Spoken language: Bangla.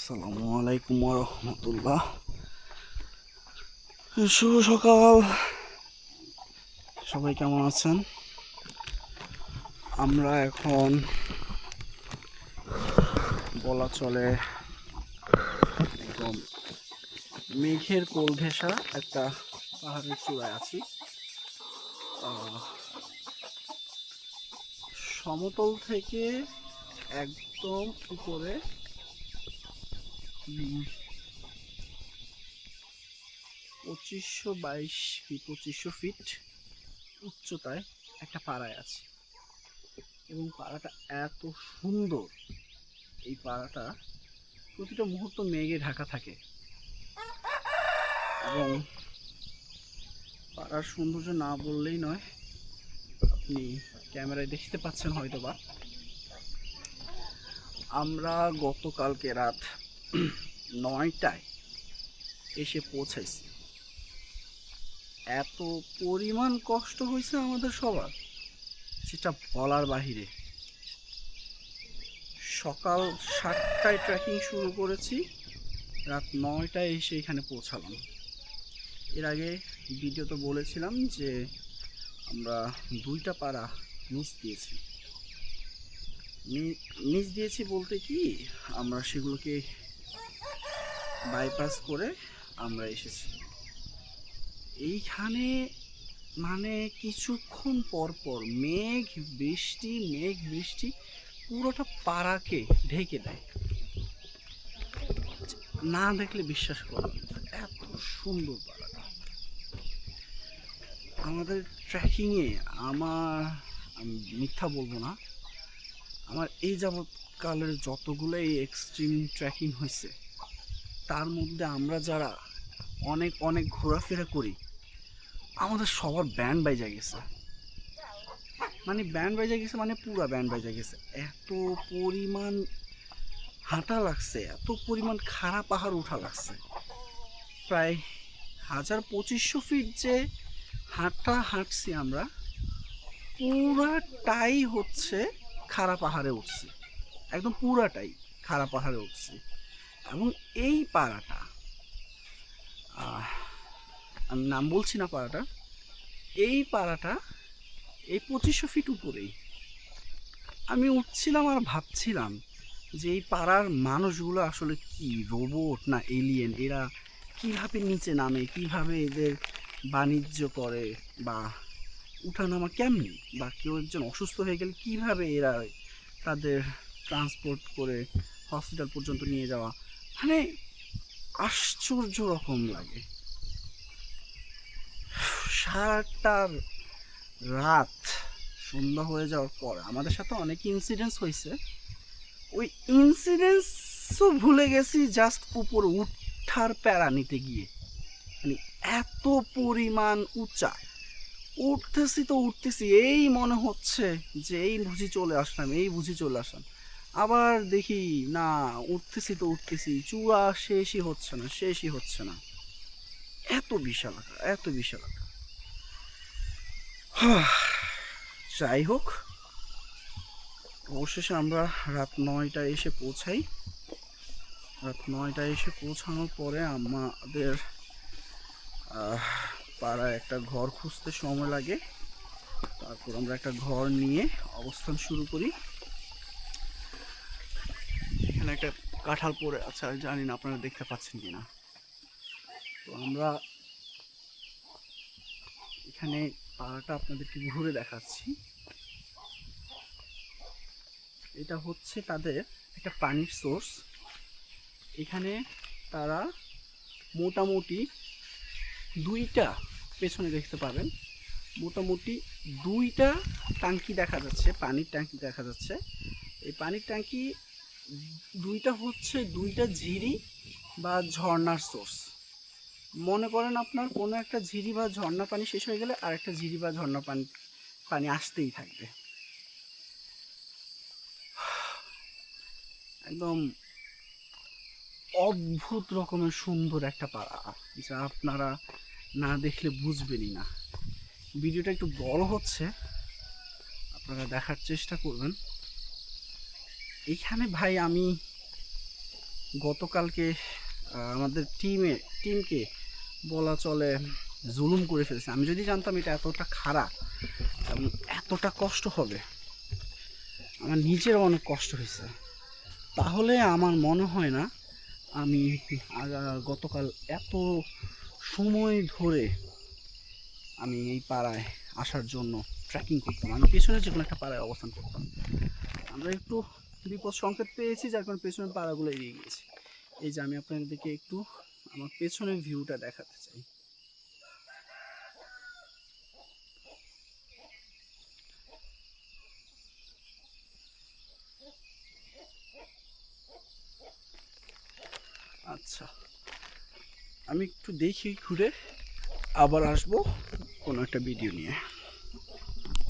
আসসালামু আলাইকুম ওয়া রাহমাতুল্লাহ। শুভ সকাল, সবাই কেমন আছেন? আমরা এখন বলা চলে একদম মেঘের কোল ঘেঁষা একটা পাহাড়ের চূড়ায় আছি। সমতল থেকে একদম উপরে 2500 উচ্চতায় একটা পাড়ায় আছে এবং পাড়াটা এত সুন্দর। এই পাড়াটা প্রতিটা মুহূর্ত মেঘে ঢাকা থাকে এবং পাড়ার সৌন্দর্য না বললেই নয়। আপনি ক্যামেরায় দেখতে পাচ্ছেন হয়তোবা, আমরা গতকালকে রাত 9টায় এসে পৌঁছাইছি। এত পরিমাণ কষ্ট হয়েছে আমাদের সবার, যেটা বলার বাহিরে। সকাল 7টায় ট্রেকিং শুরু করেছি, রাত 9টায় এসে এখানে পৌঁছালাম। এর আগে ভিডিওতে বলেছিলাম যে আমরা 2টা পাড়া মিস দিয়েছি বলতে কি, আমরা সেগুলোকে বাইপাস করে আমরা এসেছি এইখানে। মানে কিছুক্ষণ পর পর মেঘ বৃষ্টি পুরোটা পাড়াকে ঢেকে দেয়। না দেখলে বিশ্বাস করবেন, এত সুন্দর পাড়াটা। আমাদের ট্রেকিংয়ে আমি মিথ্যা বলবো না, আমার এই যাবৎকালের যতগুলোই এক্সট্রিম ট্রেকিং হয়েছে তার মধ্যে আমরা যারা অনেক অনেক ঘোরাফেরা করি, আমাদের সবার ব্যান্ড বাইজা গেছে। মানে পুরা ব্যান্ড বাইজা গেছে। এত পরিমাণ হাঁটা লাগছে, এত পরিমাণ খাড়া পাহাড় উঠা লাগছে। প্রায় 1500 ফিট যে হাঁটছি আমরা, পুরাটাই হচ্ছে খাড়া পাহাড়ে উঠছি, একদম পুরাটাই খাড়া পাহাড়ে উঠছি। এবং এই পাড়াটা, আমি নাম বলছি না পাড়াটা, এই 2500 ফিট উপরেই আমি উঠছিলাম আর ভাবছিলাম যে এই পাড়ার মানুষগুলো আসলে কি রোবট না এলিয়েন। এরা কিভাবে নিচে নামে, কিভাবে এদের বাণিজ্য করে, বা উঠানামা কেমনি, বা কেউ একজন অসুস্থ হয়ে গেলে কিভাবে এরা তাদের ট্রান্সপোর্ট করে হসপিটাল পর্যন্ত নিয়ে যাওয়া, মানে আশ্চর্য রকম লাগে। সারাটা রাত সন্ধ্যা হয়ে যাওয়ার পর আমাদের সাথে অনেক ইনসিডেন্টস হয়েছে, ওই ইনসিডেন্টসও ভুলে গেছি জাস্ট উপরে উঠার প্যারা নিতে গিয়ে। মানে এত পরিমাণ উঁচা, উঠতেছি এই মনে হচ্ছে যে এই বুঝি চলে আসলাম। আবার দেখি না, উঠতেছি চূড়া শেষই হচ্ছে না। এত বিশাল আকার। যাই হোক, অবশেষে আমরা রাত 9টায় এসে পৌঁছাই। রাত 9টায় এসে পৌঁছানোর পরে আমাদের পাড়ায় একটা ঘর খুঁজতে সময় লাগে। তারপর আমরা একটা ঘর নিয়ে অবস্থান শুরু করি। এখানে একটা কাঁঠাল পড়ে আছে, আর জানি না আপনারা দেখতে পাচ্ছেন কিনা। তো আমরা এখানে পাড়াটা আপনাদেরকে ঘুরে দেখাচ্ছি। এটা হচ্ছে তাদের একটা পানির সোর্স। এখানে তারা মোটামুটি 2টা, পেছনে দেখতে পাবেন, মোটামুটি 2টা ট্যাঙ্কি দেখা যাচ্ছে, পানির ট্যাঙ্কি দেখা যাচ্ছে। এই পানির ট্যাঙ্কি 2টা হচ্ছে 2টা ঝিরি বা ঝর্ণার সোর্স। মনে করেন আপনার কোনো একটা ঝিরি বা ঝর্ণা পানি শেষ হয়ে গেলে আরেকটা ঝিরি বা ঝর্ণা পানি আসতেই থাকবে। একদম অদ্ভুত রকমের সুন্দর একটা পাড়া, যা আপনারা না দেখলে বুঝবেনই না। ভিডিওটা একটু বড় হচ্ছে, আপনারা দেখার চেষ্টা করবেন। এখানে ভাই আমি গতকালকে আমাদের টিমকে বলা চলে জুলুম করে ফেলছে। আমি যদি জানতাম এটা এতটা খারাপ এবং এতটা কষ্ট হবে, আমার নিজেরও অনেক কষ্ট হয়েছে, তাহলে আমার মনে হয় না আমি গতকাল এত সময় ধরে আমি এই পাড়ায় আসার জন্য ট্রেকিং করতাম। আমি পেছনে যে কোনো একটা পাড়ায় অবস্থান করতাম। আমরা একটু বিপদ সংকেত পেয়েছি, যার কারণে পেছনের পাড়াগুলো এড়িয়ে গিয়েছি। এই যে আমি আপনাদেরকে একটু আমার পেছনের ভিউটা দেখাতে চাই। আচ্ছা, আমি একটু দেখি ঘুরে আবার আসবো কোনো একটা ভিডিও নিয়ে।